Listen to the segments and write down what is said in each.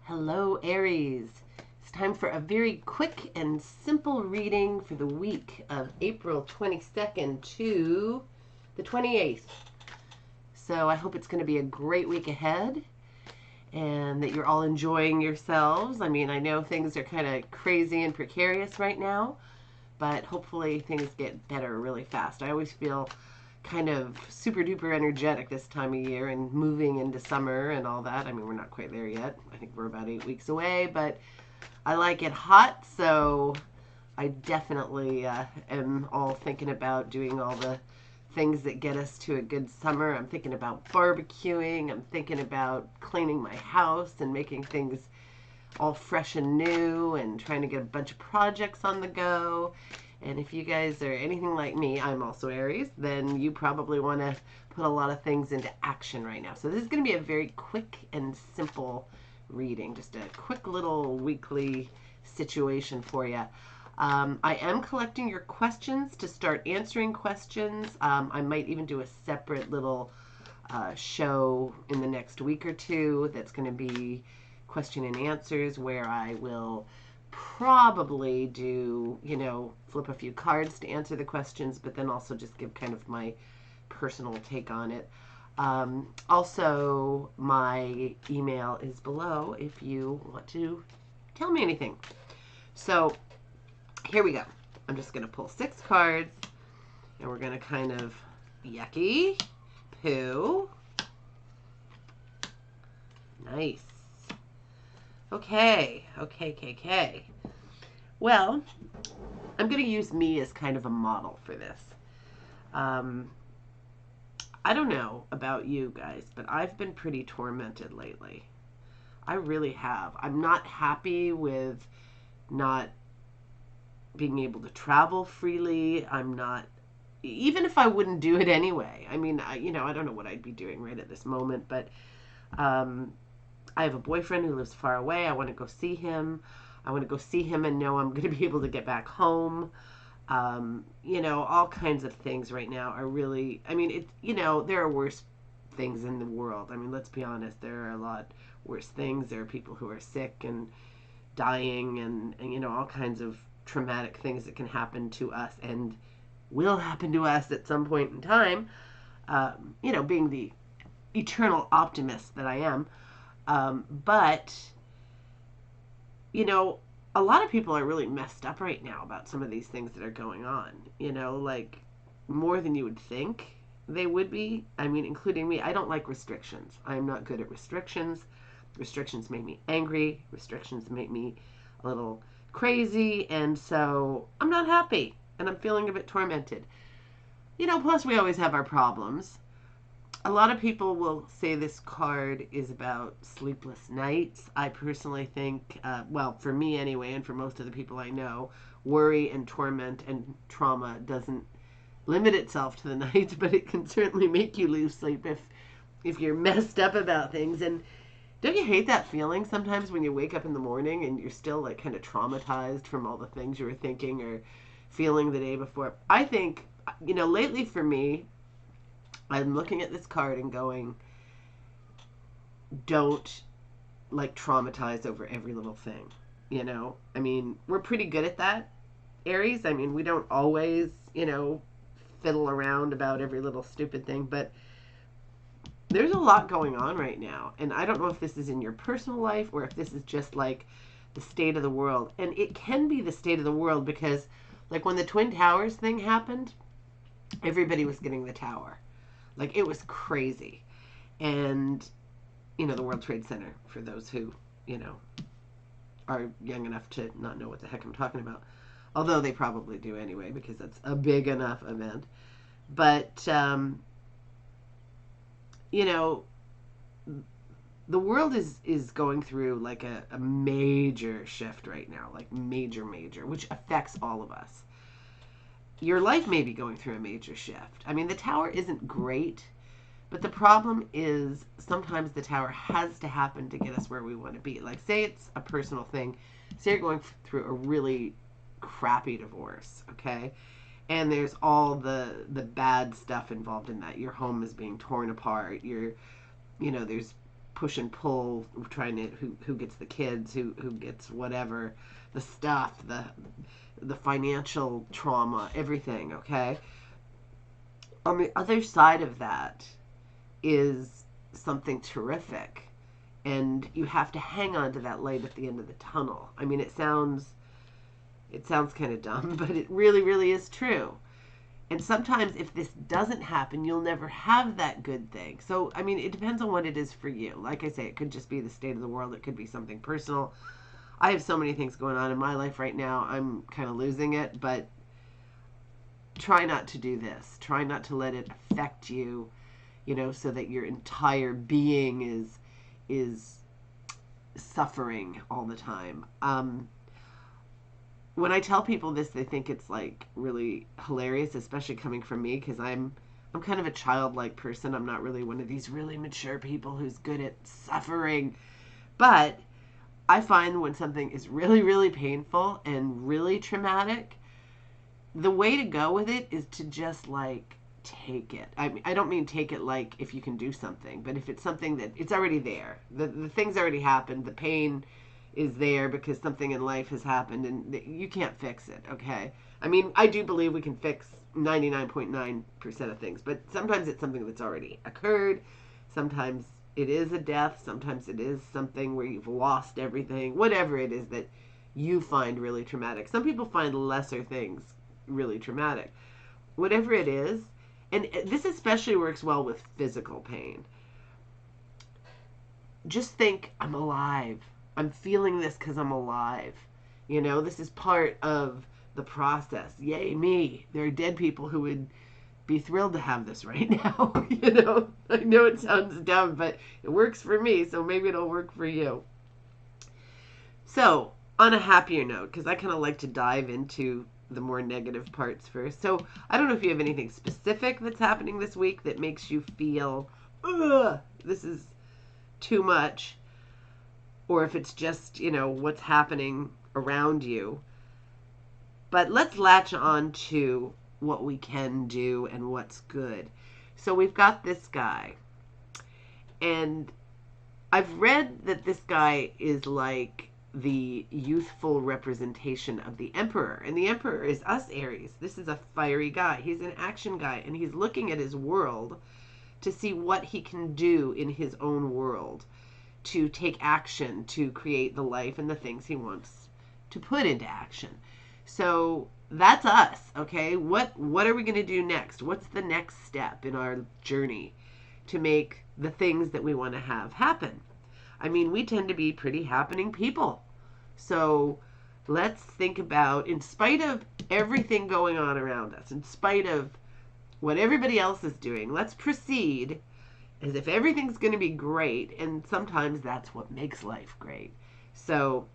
Hello, Aries. It's time for a very quick and simple reading for the week of April 22nd to the 28th. So I hope it's going to be a great week ahead and that you're all enjoying yourselves. I mean, I know things are kind of crazy and precarious right now, but hopefully things get better really fast. I always feel kind of super duper energetic this time of year and moving into summer and all that. I mean, we're not quite there yet. I think we're about 8 weeks away, but I like it hot, so I definitely am all thinking about doing all the things that get us to a good summer. I'm thinking about barbecuing. I'm thinking about cleaning my house and making things all fresh and new and trying to get a bunch of projects on the go. And if you guys are anything like me, I'm also Aries, then you probably want to put a lot of things into action right now. So this is going to be a very quick and simple reading, just a quick little weekly situation for you. I am collecting your questions to start answering questions. I might even do a separate little show in the next week or two that's going to be question and answers where I will probably do, flip a few cards to answer the questions, but then also just give kind of my personal take on it. Also, my email is below if you want to tell me anything. So, here we go. I'm just going to pull 6 cards, and we're going to kind of yucky, poo. Nice. Okay. Well, I'm going to use me as kind of a model for this. I don't know about you guys, but I've been pretty tormented lately. I really have. I'm not happy with not being able to travel freely. I'm not, even if I wouldn't do it anyway. I mean, I don't know what I'd be doing right at this moment, but I have a boyfriend who lives far away. I want to go see him. I want to go see him and know I'm going to be able to get back home. All kinds of things right now are really, I mean, there are worse things in the world. I mean, let's be honest, there are a lot worse things. There are people who are sick and dying and all kinds of traumatic things that can happen to us and will happen to us at some point in time. Being the eternal optimist that I am. But, a lot of people are really messed up right now about some of these things that are going on, like more than you would think they would be. I mean, including me. I don't like restrictions. I'm not good at restrictions. Restrictions make me angry. Restrictions make me a little crazy. And so I'm not happy and I'm feeling a bit tormented. Plus we always have our problems. A lot of people will say this card is about sleepless nights. I personally think, for me anyway, and for most of the people I know, worry and torment and trauma doesn't limit itself to the nights, but it can certainly make you lose sleep if you're messed up about things. And don't you hate that feeling sometimes when you wake up in the morning and you're still like kind of traumatized from all the things you were thinking or feeling the day before? I think, lately for me, I'm looking at this card and going, don't traumatize over every little thing. I mean, we're pretty good at that, Aries. I mean, we don't always, fiddle around about every little stupid thing, but there's a lot going on right now. And I don't know if this is in your personal life or if this is just like the state of the world. And it can be the state of the world because, like, when the Twin Towers thing happened, everybody was getting the tower. Like, it was crazy. And, the World Trade Center, for those who, are young enough to not know what the heck I'm talking about. Although they probably do anyway, because that's a big enough event. But, the world is going through, like, a major shift right now. Like, major, which affects all of us. Your life may be going through a major shift. I mean, the tower isn't great, but the problem is sometimes the tower has to happen to get us where we want to be. Like, say it's a personal thing. Say you're going through a really crappy divorce, okay? And there's all the bad stuff involved in that. Your home is being torn apart. There's push and pull, trying to who gets the kids, who gets whatever, the stuff, the financial trauma, everything, okay? On the other side of that is something terrific, and you have to hang on to that light at the end of the tunnel. I mean, it sounds kind of dumb, but it really, really is true. And sometimes if this doesn't happen, you'll never have that good thing. So, I mean, it depends on what it is for you. Like I say, it could just be the state of the world. It could be something personal. I have so many things going on in my life right now. I'm kind of losing it, but try not to do this. Try not to let it affect you, so that your entire being is suffering all the time. When I tell people this, they think it's like really hilarious, especially coming from me, because I'm kind of a childlike person. I'm not really one of these really mature people who's good at suffering. But I find when something is really, really painful and really traumatic, the way to go with it is to just like take it. I don't mean take it like if you can do something, but if it's something that it's already there, the thing's already happened, the pain is there because something in life has happened and you can't fix it, okay? I mean, I do believe we can fix 99.9% of things, but sometimes it's something that's already occurred. Sometimes it is a death. Sometimes it is something where you've lost everything, whatever it is that you find really traumatic. Some people find lesser things really traumatic. Whatever it is, and this especially works well with physical pain. Just think, I'm alive. I'm feeling this because I'm alive. This is part of the process. Yay, me. There are dead people who would be thrilled to have this right now. I know it sounds dumb, but it works for me, so maybe it'll work for you. So, on a happier note, because I kind of like to dive into the more negative parts first. So, I don't know if you have anything specific that's happening this week that makes you feel, this is too much. Or if it's just, what's happening around you. But let's latch on to what we can do and what's good. So we've got this guy. And I've read that this guy is like the youthful representation of the Emperor. And the Emperor is us, Aries. This is a fiery guy. He's an action guy. And he's looking at his world to see what he can do in his own world, to take action, to create the life and the things he wants to put into action. So that's us, okay? What are we going to do next? What's the next step in our journey to make the things that we want to have happen? I mean, we tend to be pretty happening people. So let's think about, in spite of everything going on around us, in spite of what everybody else is doing, let's proceed as if everything's going to be great, and sometimes that's what makes life great. So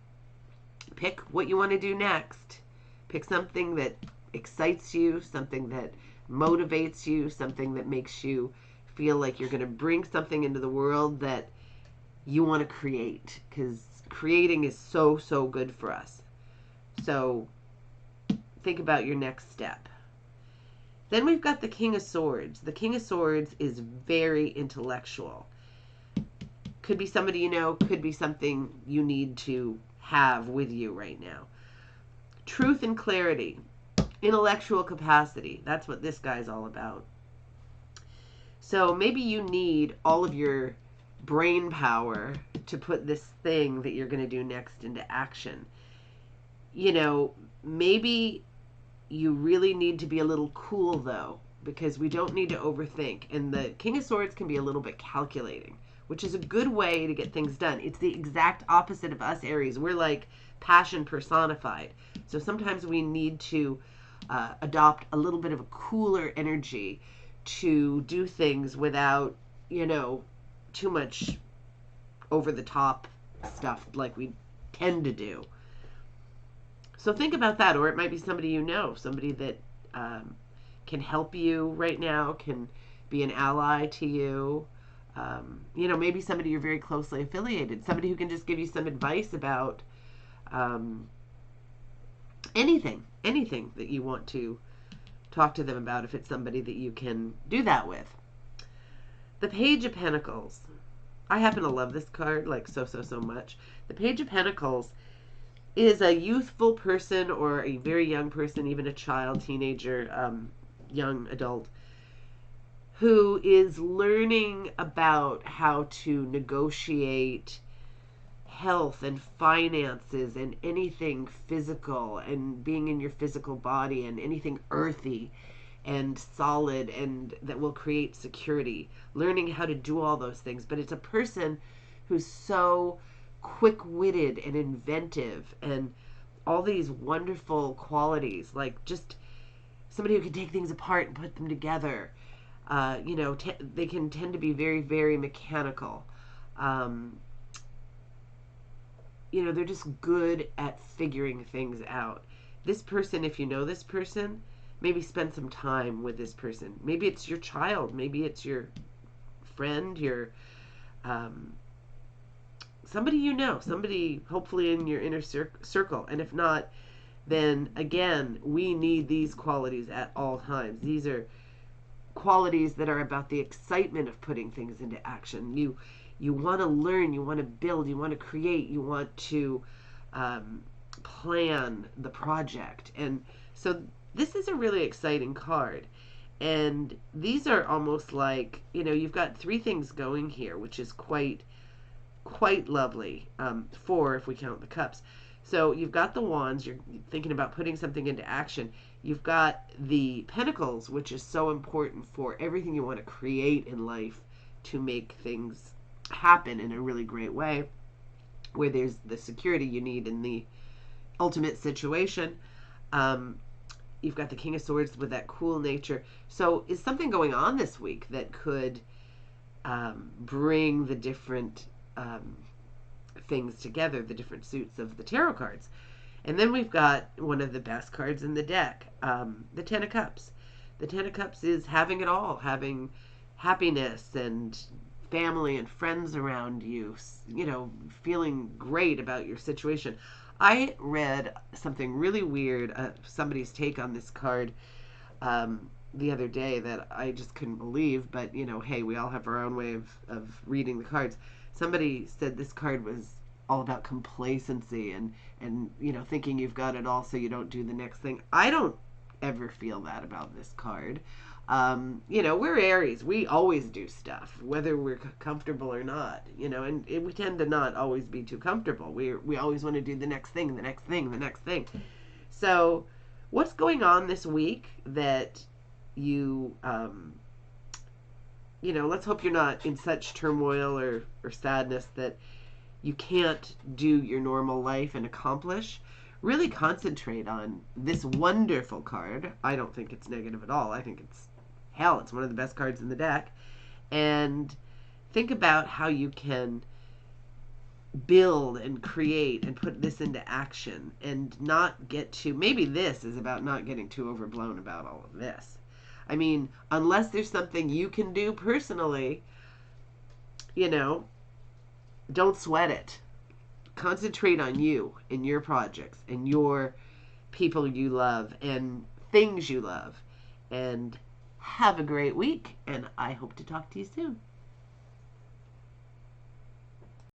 pick what you want to do next. Pick something that excites you, something that motivates you, something that makes you feel like you're going to bring something into the world that you want to create, because creating is so, so good for us. So think about your next step. Then we've got the King of Swords. The King of Swords is very intellectual. Could be somebody you know, could be something you need to have with you right now. Truth and clarity, intellectual capacity. That's what this guy's all about. So maybe you need all of your brain power to put this thing that you're going to do next into action. Maybe you really need to be a little cool, though, because we don't need to overthink. And the King of Swords can be a little bit calculating, which is a good way to get things done. It's the exact opposite of us, Aries. We're like passion personified. So sometimes we need to adopt a little bit of a cooler energy to do things without, too much over-the-top stuff like we tend to do. So think about that, or it might be somebody you know, somebody that can help you right now, can be an ally to you. Maybe somebody you're very closely affiliated, somebody who can just give you some advice about anything that you want to talk to them about, if it's somebody that you can do that with. The Page of Pentacles. I happen to love this card like so much. The Page of Pentacles is a youthful person or a very young person, even a child, teenager, young adult, who is learning about how to negotiate health and finances and anything physical and being in your physical body and anything earthy and solid and that will create security, learning how to do all those things. But it's a person who's so quick-witted and inventive and all these wonderful qualities, like just somebody who can take things apart and put them together. They can tend to be very, very mechanical. Um, they're just good at figuring things out. This person, if you know this person, maybe spend some time with this person. Maybe it's your child, maybe it's your friend, your um, somebody somebody hopefully in your inner circle. And if not, then again, we need these qualities at all times. These are qualities that are about the excitement of putting things into action. You want to learn, you want to build, you want to create, you want to plan the project. And so this is a really exciting card. And these are almost like, you've got three things going here, which is quite lovely. Four if we count the cups. So you've got the wands, you're thinking about putting something into action. You've got the pentacles, which is so important for everything you want to create in life to make things happen in a really great way, where there's the security you need in the ultimate situation. You've got the King of Swords with that cool nature. So is something going on this week that could bring the different things together, the different suits of the tarot cards? And then we've got one of the best cards in the deck, the Ten of Cups. The Ten of Cups is having it all, having happiness and family and friends around you, feeling great about your situation. I read something really weird, somebody's take on this card the other day that I just couldn't believe, but, hey, we all have our own way of reading the cards. Somebody said this card was all about complacency and thinking you've got it all so you don't do the next thing. I don't ever feel that about this card. We're Aries. We always do stuff, whether we're comfortable or not, and we tend to not always be too comfortable. We always want to do the next thing, the next thing, the next thing. So what's going on this week that you, let's hope you're not in such turmoil or sadness that you can't do your normal life and accomplish. Really concentrate on this wonderful card. I don't think it's negative at all. I think it's one of the best cards in the deck. And think about how you can build and create and put this into action and not get too, maybe this is about not getting too overblown about all of this. I mean, unless there's something you can do personally, don't sweat it. Concentrate on you and your projects and your people you love and things you love. And have a great week. And I hope to talk to you soon.